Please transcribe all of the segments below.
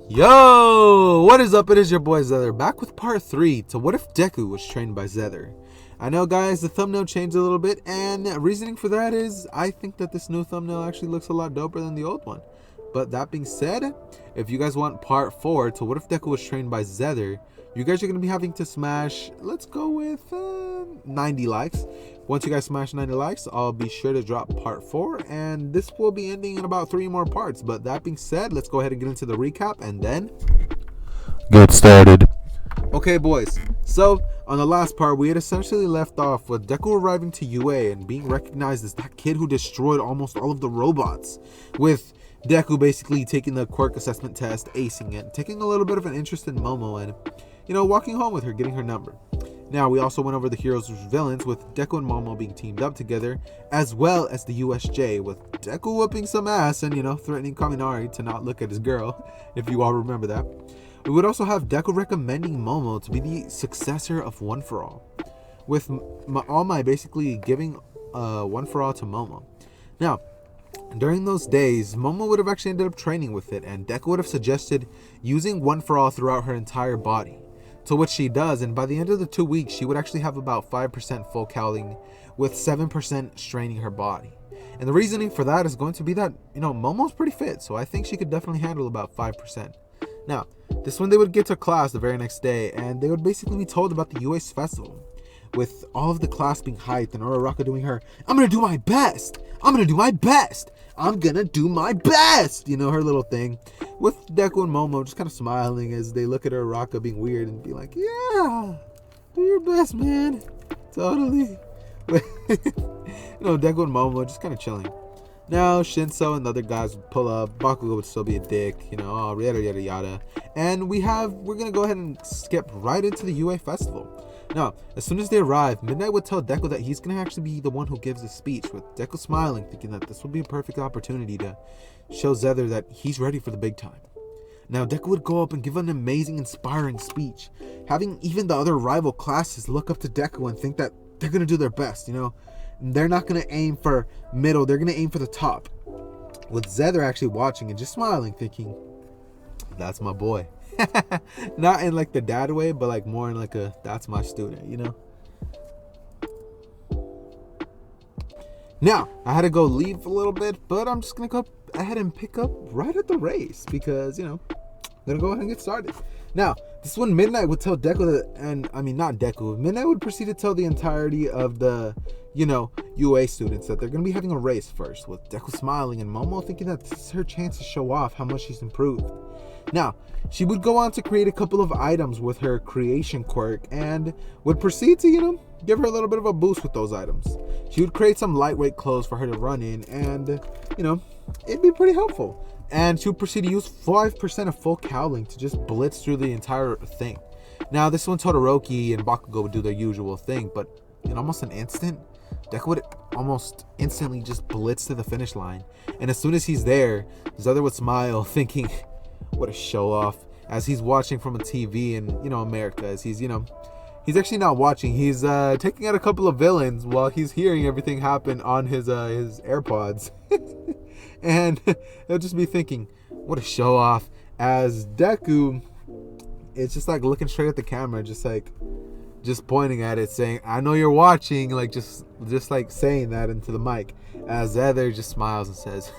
Yo, what is up? It is your boy Xehther, back with part 3 to what if Deku was trained by Xehther. I know, guys, the thumbnail changed a little bit, and reasoning for that is I think that this new thumbnail actually looks a lot doper than the old one. But that being said, if you guys want part 4 to what if Deku was trained by Xehther, you guys are going to be having to smash, let's go with 90 likes. Once you guys smash 90 likes, I'll be sure to drop part 4, and this will be ending in about 3 more parts. But that being said, let's go ahead and get into the recap and then get started. Okay, boys, so on the last part, we had essentially left off with Deku arriving to UA and being recognized as that kid who destroyed almost all of the robots, with Deku basically taking the quirk assessment test, acing it, taking a little bit of an interest in Momo, and walking home with her, getting her number. Now, we also went over the heroes versus villains, with Deku and Momo being teamed up together, as well as the USJ, with Deku whooping some ass and, threatening Kaminari to not look at his girl, if you all remember that. We would also have Deku recommending Momo to be the successor of One For All, with All Might basically giving One For All to Momo. Now, during those days, Momo would have actually ended up training with it, and Deku would have suggested using One For All throughout her entire body. To which she does, and by the end of the 2 weeks, she would actually have about 5% full cowling, with 7% straining her body. And the reasoning for that is going to be that, Momo's pretty fit, so I think she could definitely handle about 5%. Now, this one they would get to class the very next day, and they would basically be told about the UA's festival, with all of the class being hyped, and Uraraka doing her, I'm gonna do my best! I'm gonna do my best! I'm gonna do my best! Her little thing. With Deku and Momo just kind of smiling as they look at Uraraka being weird and be like, yeah, do your best, man. Totally. Deku and Momo just kind of chilling. Now, Shinso and the other guys would pull up. Bakugo would still be a dick, yada yada yada. And we're gonna go ahead and skip right into the UA festival. Now, as soon as they arrive, Midnight would tell Deku that he's gonna actually be the one who gives the speech, with Deku smiling, thinking that this would be a perfect opportunity to show Xehther that he's ready for the big time. Now, Deku would go up and give an amazing, inspiring speech, having even the other rival classes look up to Deku and think that they're gonna do their best, They're not gonna aim for middle, they're gonna aim for the top. With Xehther actually watching and just smiling, thinking, that's my boy. Not in like the dad way, but like more in like a that's my student, Now, I had to go leave a little bit, but I'm just gonna go ahead and pick up right at the race because, I'm gonna go ahead and get started. Now, this is when Midnight would tell Deku that, and I mean, not Deku, Midnight would proceed to tell the entirety of the, UA students that they're gonna be having a race first, with Deku smiling and Momo thinking that this is her chance to show off how much she's improved. Now, she would go on to create a couple of items with her creation quirk and would proceed to, give her a little bit of a boost with those items. She would create some lightweight clothes for her to run in and, it'd be pretty helpful. And she would proceed to use 5% of full cowling to just blitz through the entire thing. Now, this one, Todoroki and Bakugo would do their usual thing, but in almost an instant, Deku would almost instantly just blitz to the finish line. And as soon as he's there, Xehther would smile, thinking, what a show off, as he's watching from a TV in, America, as he's actually not watching. He's taking out a couple of villains while he's hearing everything happen on his AirPods. And he'll just be thinking, what a show off, as Deku is just like looking straight at the camera, just pointing at it, saying, I know you're watching, like just like saying that into the mic, as Xehther just smiles and says,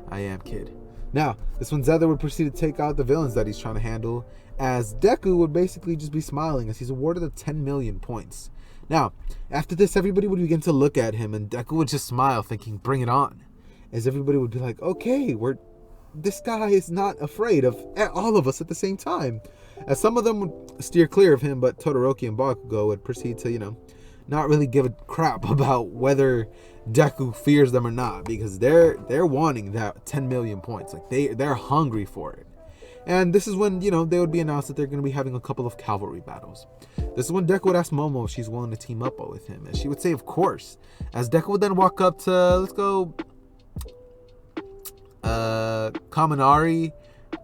I am, kid. Now, this one, Xehther would proceed to take out the villains that he's trying to handle, as Deku would basically just be smiling as he's awarded the 10 million points. Now, after this, everybody would begin to look at him, and Deku would just smile, thinking, bring it on. As everybody would be like, okay, this guy is not afraid of all of us at the same time. As some of them would steer clear of him, but Todoroki and Bakugo would proceed to, not really give a crap about whether Deku fears them or not, because they're wanting that 10 million points. Like they're hungry for it. And this is when, they would be announced that they're going to be having a couple of cavalry battles. This is when Deku would ask Momo if she's willing to team up with him, and she would say, of course. As Deku would then walk up to, let's go, Kaminari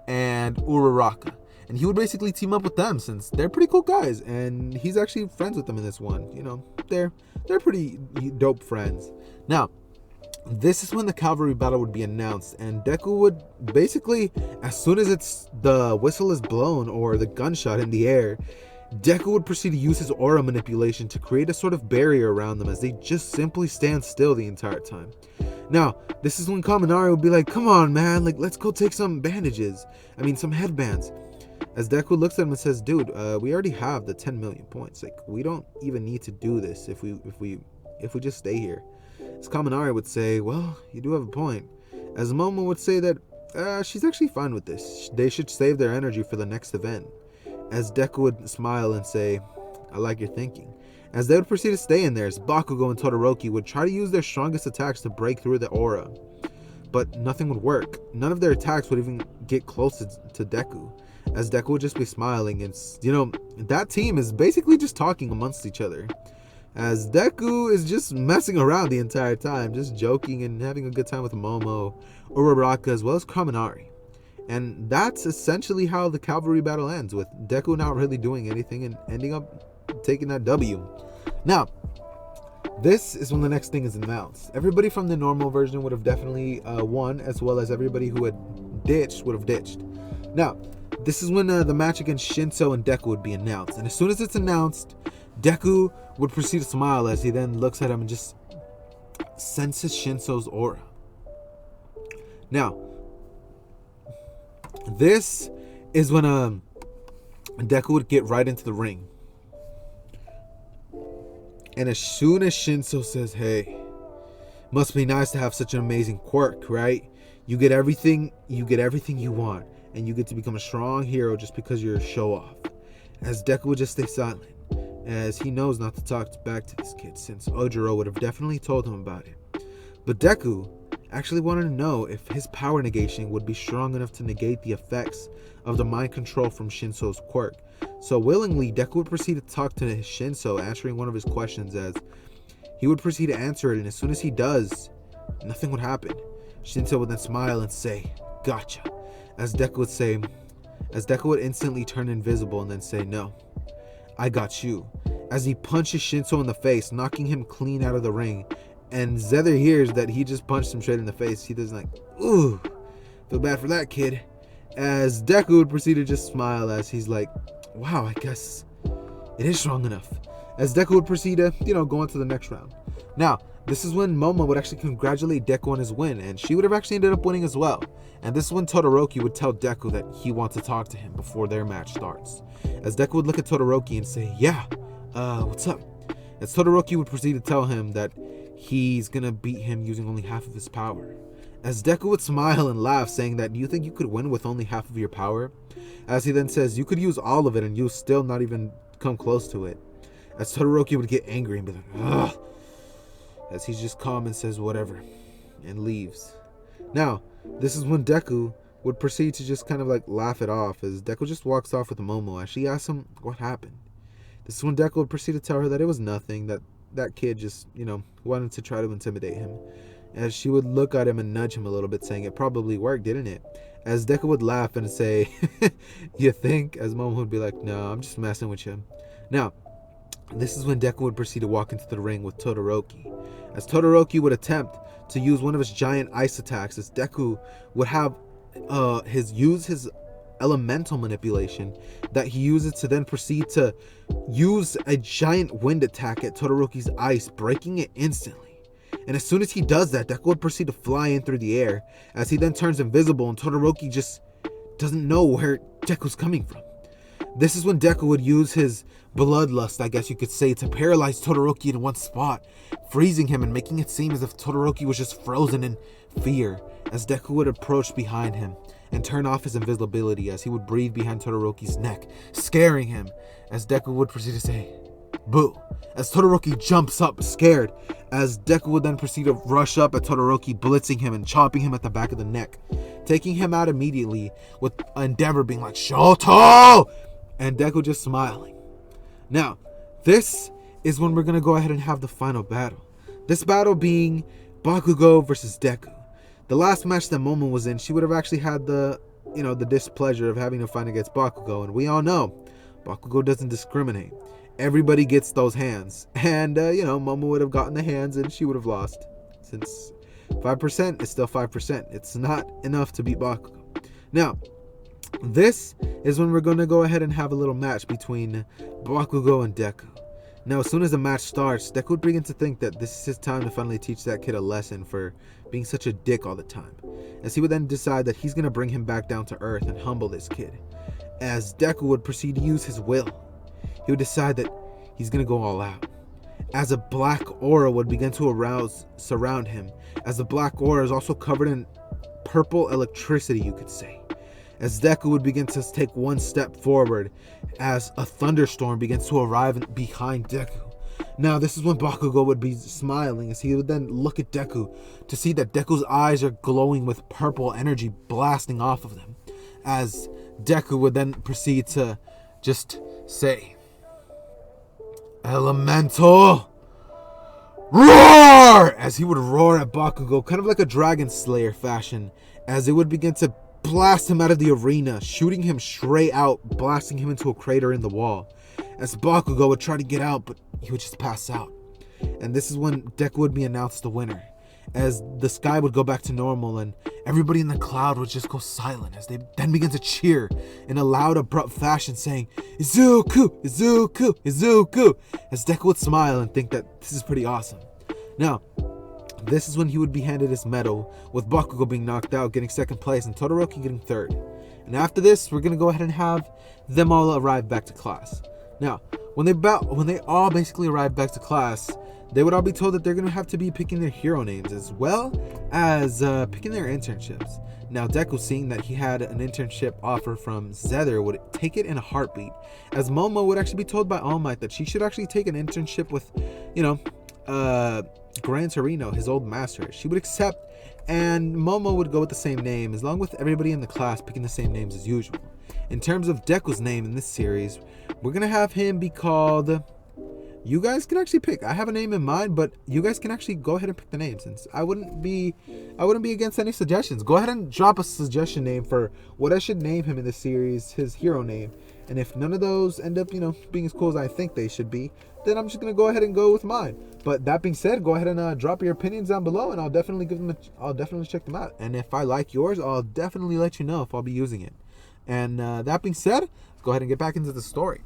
and Uraraka. And he would basically team up with them since they're pretty cool guys. And he's actually friends with them in this one. They're pretty dope friends. Now, This is when the cavalry battle would be announced, and Deku would basically, as soon as the whistle is blown or the gunshot in the air, Deku would proceed to use his aura manipulation to create a sort of barrier around them as they just simply stand still the entire time. Now, this is when Kaminari would be like, come on, man, like, let's go take some some headbands. As Deku looks at him and says, dude, we already have the 10 million points. Like, we don't even need to do this if we just stay here. As Kaminari would say, well, you do have a point. As Momo would say that she's actually fine with this. They should save their energy for the next event. As Deku would smile and say, I like your thinking. As they would proceed to stay in there, as Bakugo and Todoroki would try to use their strongest attacks to break through the aura. But nothing would work. None of their attacks would even get close to Deku. As Deku would just be smiling, and that team is basically just talking amongst each other. As Deku is just messing around the entire time, just joking and having a good time with Momo, Uraraka, as well as Kaminari. And that's essentially how the cavalry battle ends, with Deku not really doing anything and ending up taking that W. Now, this is when the next thing is announced. Everybody from the normal version would have definitely won, as well as everybody who had ditched would have ditched. Now, this is when the match against Shinso and Deku would be announced. And as soon as it's announced, Deku would proceed to smile as he then looks at him and just senses Shinso's aura. Now, this is when Deku would get right into the ring. And as soon as Shinso says, hey, must be nice to have such an amazing quirk, right? You get everything you want, and you get to become a strong hero just because you're a show-off. As Deku would just stay silent, as he knows not to talk back to this kid, since Ojiro would have definitely told him about it. But Deku actually wanted to know if his power negation would be strong enough to negate the effects of the mind control from Shinso's quirk. So willingly, Deku would proceed to talk to Shinso, answering one of his questions, as he would proceed to answer it, and as soon as he does, nothing would happen. Shinso would then smile and say, gotcha. As Deku would instantly turn invisible and then say, no, I got you. As he punches Shinso in the face, knocking him clean out of the ring. And Xehther hears that he just punched him straight in the face. He does like, ooh, feel bad for that kid. As Deku would proceed to just smile as he's like, wow, I guess it is strong enough. As Deku would proceed to, go into the next round. Now, this is when Momo would actually congratulate Deku on his win, and she would have actually ended up winning as well. And this is when Todoroki would tell Deku that he wants to talk to him before their match starts. As Deku would look at Todoroki and say, yeah, what's up? As Todoroki would proceed to tell him that he's gonna beat him using only half of his power. As Deku would smile and laugh, saying that, you think you could win with only half of your power? As he then says, you could use all of it and you'll still not even come close to it. As Todoroki would get angry and be like, ugh. As he's just calm and says whatever and leaves. Now, this is when Deku would proceed to just kind of like laugh it off, as Deku just walks off with Momo as she asks him what happened. This is when Deku would proceed to tell her that it was nothing, that kid just, wanted to try to intimidate him. As she would look at him and nudge him a little bit, saying it probably worked, didn't it? As Deku would laugh and say, you think? As Momo would be like, no, I'm just messing with you. Now, this is when Deku would proceed to walk into the ring with Todoroki. As Todoroki would attempt to use one of his giant ice attacks, as Deku would have use his elemental manipulation that he uses to then proceed to use a giant wind attack at Todoroki's ice, breaking it instantly. And as soon as he does that, Deku would proceed to fly in through the air as he then turns invisible, and Todoroki just doesn't know where Deku's coming from. This is when Deku would use his bloodlust, I guess you could say, to paralyze Todoroki in one spot, freezing him and making it seem as if Todoroki was just frozen in fear, as Deku would approach behind him and turn off his invisibility as he would breathe behind Todoroki's neck, scaring him, as Deku would proceed to say, boo, as Todoroki jumps up scared, as Deku would then proceed to rush up at Todoroki, blitzing him and chopping him at the back of the neck, taking him out immediately, with Endeavor being like, Shoto! And Deku just smiling. Now, this is when we're going to go ahead and have the final battle. This battle being Bakugo versus Deku. The last match that Momo was in, she would have actually had the displeasure of having to fight against Bakugo. And we all know, Bakugo doesn't discriminate. Everybody gets those hands. And, Momo would have gotten the hands and she would have lost. Since 5% is still 5%. It's not enough to beat Bakugo. Now, this is when we're going to go ahead and have a little match between Bakugo and Deku. Now, as soon as the match starts, Deku would begin to think that this is his time to finally teach that kid a lesson for being such a dick all the time. As he would then decide that he's going to bring him back down to earth and humble this kid. As Deku would proceed to use his will, he would decide that he's going to go all out. As a black aura would begin to surround him, as the black aura is also covered in purple electricity, you could say. As Deku would begin to take one step forward, as a thunderstorm begins to arrive behind Deku. Now, this is when Bakugo would be smiling, as he would then look at Deku to see that Deku's eyes are glowing with purple energy blasting off of them. As Deku would then proceed to just say, "Elemental, roar!" As he would roar at Bakugo, kind of like a Dragon Slayer fashion, as it would begin to blast him out of the arena, shooting him straight out, blasting him into a crater in the wall. As Bakugo would try to get out, but he would just pass out. And this is when Deku would be announced the winner, as the sky would go back to normal and everybody in the cloud would just go silent, as they then begin to cheer in a loud, abrupt fashion, saying, "Izuku! Izuku! Izuku!" As Deku would smile and think that this is pretty awesome. Now, this is when he would be handed his medal, with Bakugo being knocked out, getting second place, and Todoroki getting third. And after this, we're going to go ahead and have them all arrive back to class. Now, when they all basically arrive back to class, they would all be told that they're going to have to be picking their hero names, as well as picking their internships. Now, Deku, seeing that he had an internship offer from Xehther, would take it in a heartbeat, as Momo would actually be told by All Might that she should actually take an internship with, Gran Torino, his old master. She would accept, and Momo would go with the same name, as long with everybody in the class picking the same names as usual. In terms of Deku's name in this series, we're gonna have him be called, you guys can actually pick. I have a name in mind, but you guys can actually go ahead and pick the name, since I wouldn't be against any suggestions. Go ahead and drop a suggestion name for what I should name him in this series, his hero name. And if none of those end up, being as cool as I think they should be, then I'm just going to go ahead and go with mine. But that being said, go ahead and drop your opinions down below, and I'll definitely I'll definitely check them out. And if I like yours, I'll definitely let you know if I'll be using it. And that being said, let's go ahead and get back into the story.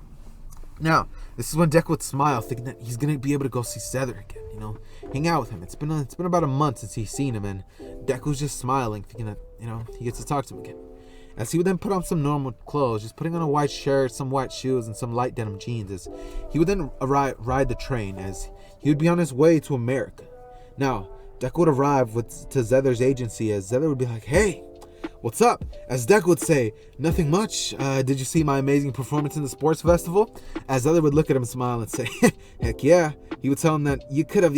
Now, this is when Deku would smile, thinking that he's going to be able to go see Xehther again, hang out with him. It's been about a month since he's seen him, and Deku's just smiling, thinking that, he gets to talk to him again. As he would then put on some normal clothes, just putting on a white shirt, some white shoes, and some light denim jeans, as he would then ride the train, as he would be on his way to America. Now, Deku would arrive to Xehther's agency, as Xehther would be like, "Hey, what's up?" As Deku would say, "Nothing much. Did you see my amazing performance in the sports festival?" As Xehther would look at him and smile and say, "Heck yeah." He would tell him that you could have,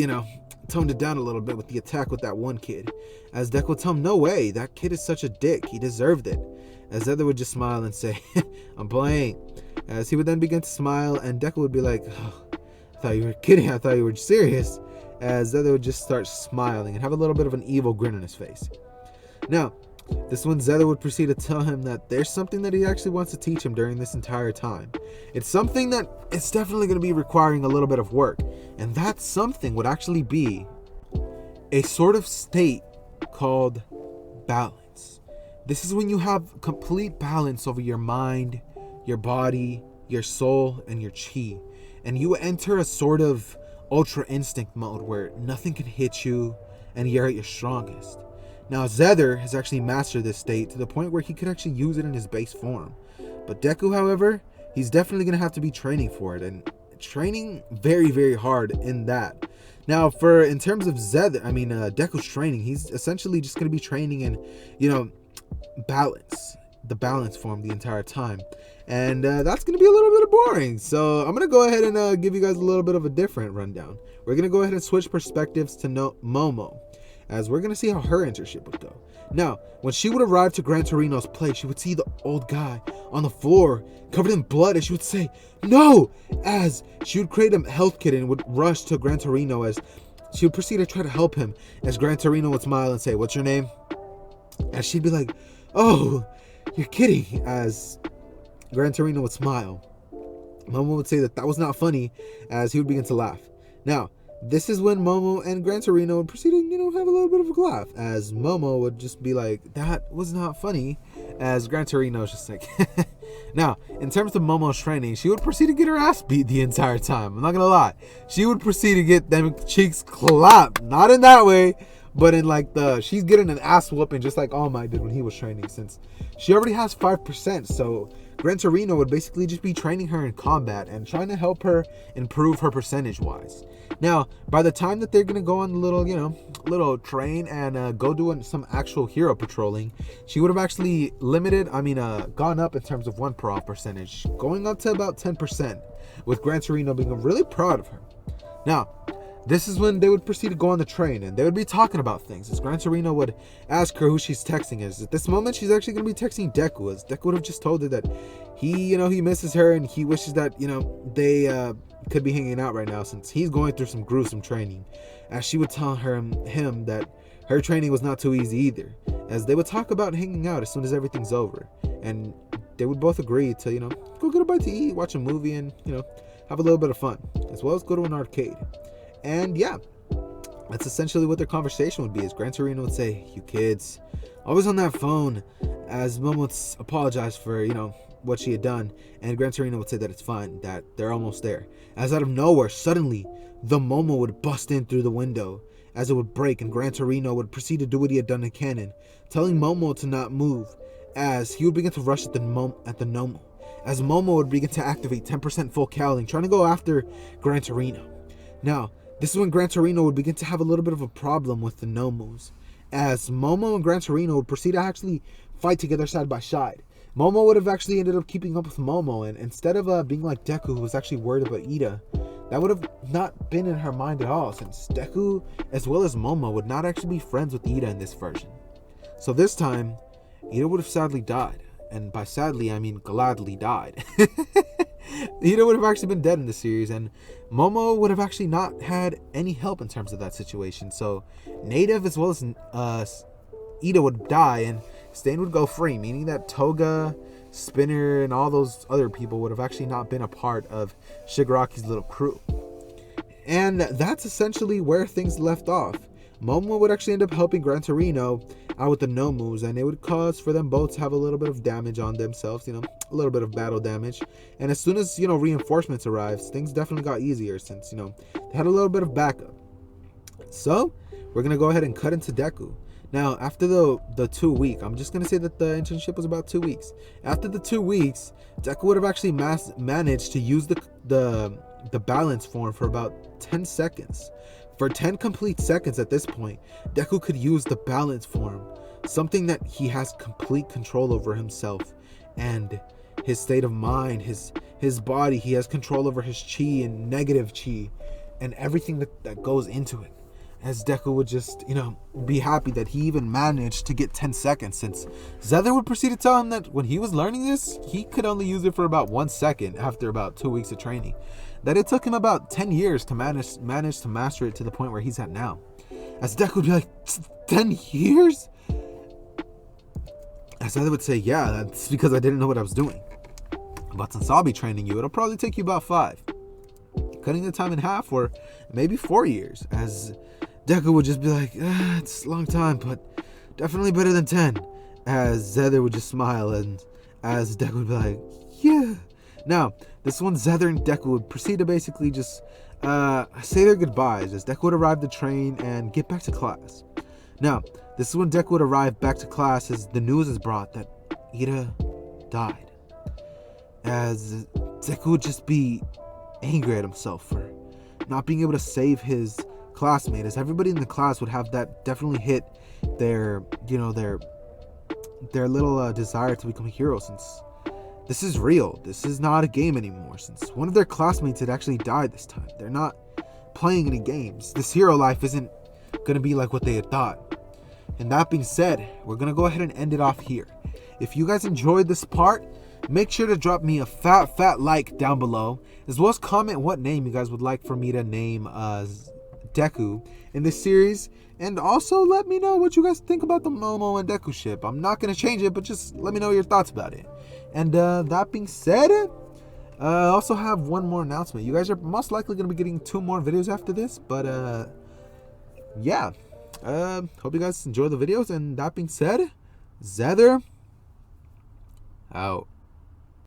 toned it down a little bit with the attack with that one kid. As Deku would tell him, "No way, that kid is such a dick. He deserved it." As Xehther would just smile and say, "I'm playing." As he would then begin to smile, and Deku would be like, "Oh, I thought you were kidding. I thought you were serious." As Xehther would just start smiling and have a little bit of an evil grin on his face. Now, this one, Xehther would proceed to tell him that there's something that he actually wants to teach him during this entire time. It's something that it's definitely going to be requiring a little bit of work. And that something would actually be a sort of state called balance. This is when you have complete balance over your mind, your body, your soul, and your chi. And you enter a sort of ultra instinct mode where nothing can hit you and you're at your strongest. Now, Xehther has actually mastered this state to the point where he could actually use it in his base form. But Deku, however, he's definitely going to have to be training for it, and training very, very hard in that. Now, in terms of Deku's training, he's essentially just going to be training in, the balance form the entire time. And that's going to be a little bit boring. So I'm going to go ahead and give you guys a little bit of a different rundown. We're going to go ahead and switch perspectives to Momo, as we're going to see how her internship would go. Now, when she would arrive to Gran Torino's place, she would see the old guy on the floor covered in blood, and she would say, "No!" As she would create a health kit and would rush to Gran Torino, as she would proceed to try to help him, as Gran Torino would smile and say, "What's your name?" As she'd be like, "Oh, you're kidding," as Gran Torino would smile. Momo would say that was not funny, as he would begin to laugh. Now, This is when Momo and Gran Torino would proceed to, have a little bit of a laugh, as Momo would just be like, that was not funny, as Gran Torino was just like, Now, in terms of Momo's training, she would proceed to get her ass beat the entire time. I'm not gonna lie. She would proceed to get them cheeks clapped. Not in that way, but in like she's getting an ass whooping just like All Might did when he was training, since she already has 5%. So Gran Torino would basically just be training her in combat and trying to help her improve her percentage wise. Now, by the time that they're gonna go on the little train and go doing some actual hero patrolling, she would have actually gone up in terms of 1 percentage, going up to about 10%, with Gran Torino being really proud of her. Now, this is when they would proceed to go on the train, and they would be talking about things, as Gran Torino would ask her who she's texting. At this moment, she's actually going to be texting Deku, as Deku would have just told her that he misses her, and he wishes that, they could be hanging out right now, since he's going through some gruesome training, as she would tell him that her training was not too easy either, as they would talk about hanging out as soon as everything's over, and they would both agree to, go get a bite to eat, watch a movie, and, have a little bit of fun, as well as go to an arcade. And yeah, that's essentially what their conversation would be, as Gran Torino would say, "You kids, always on that phone," as Momo would apologize for, what she had done, and Gran Torino would say that it's fine, that they're almost there. As out of nowhere, suddenly, the Momo would bust in through the window, as it would break, and Gran Torino would proceed to do what he had done in Canon, telling Momo to not move, as he would begin to rush at the Nomo, as Momo would begin to activate 10% full cowling, trying to go after Gran Torino. Now, this is when Gran Torino would begin to have a little bit of a problem with the Nomos, as Momo and Gran Torino would proceed to actually fight together side by side. Momo would have actually ended up keeping up with Momo, and instead of being like Deku, who was actually worried about Ida, that would have not been in her mind at all, since Deku, as well as Momo, would not actually be friends with Ida in this version. So this time, Ida would have sadly died, and by sadly, I mean gladly died. Ida would have actually been dead in the series, and Momo would have actually not had any help in terms of that situation. So Native as well as Ida would die, and Stain would go free, meaning that Toga, Spinner, and all those other people would have actually not been a part of Shigaraki's little crew. And that's essentially where things left off. Momo would actually end up helping Gran Torino out with the Nomus, and it would cause for them both to have a little bit of damage on themselves, a little bit of battle damage. And as soon as, reinforcements arrived, things definitely got easier, since, they had a little bit of backup. So, we're going to go ahead and cut into Deku. Now, after the 2 week, I'm just going to say that the internship was about 2 weeks. After the 2 weeks, Deku would have actually managed to use the balance form for about 10 seconds. For 10 complete seconds at this point, Deku could use the balance form, something that he has complete control over himself and his state of mind, his body. He has control over his chi and negative chi and everything that goes into it. As Deku would just, be happy that he even managed to get 10 seconds, since Xehther would proceed to tell him that when he was learning this, he could only use it for about 1 second after about 2 weeks of training. That it took him about 10 years to manage to master it to the point where he's at now. As Deku would be like, 10 years? As Xehther would say, yeah, that's because I didn't know what I was doing. But since I'll be training you, it'll probably take you about 5. Cutting the time in half, or maybe 4 years, as Deku would just be like, it's a long time, but definitely better than 10. As Xehther would just smile, and as Deku would be like, yeah. Now, this one, Xehther and Deku would proceed to basically just say their goodbyes, as Deku would arrive the train and get back to class. Now, this is when Deku would arrive back to class, as the news is brought that Ida died. As Deku would just be angry at himself for not being able to save his classmate, as everybody in the class would have that definitely hit their little desire to become a hero, since this is real. This is not a game anymore, since one of their classmates had actually died this time. They're not playing any games. This hero life isn't going to be like what they had thought. And that being said, we're going to go ahead and end it off here. If you guys enjoyed this part, make sure to drop me a fat like down below, as well as comment what name you guys would like for me to name Deku in this series, and also let me know what you guys think about the Momo and Deku ship. I'm not going to change it, but just let me know your thoughts about it. And that being said, I also have one more announcement. You guys are most likely going to be getting 2 more videos after this, but yeah. Hope you guys enjoy the videos, and that being said, Xehther out.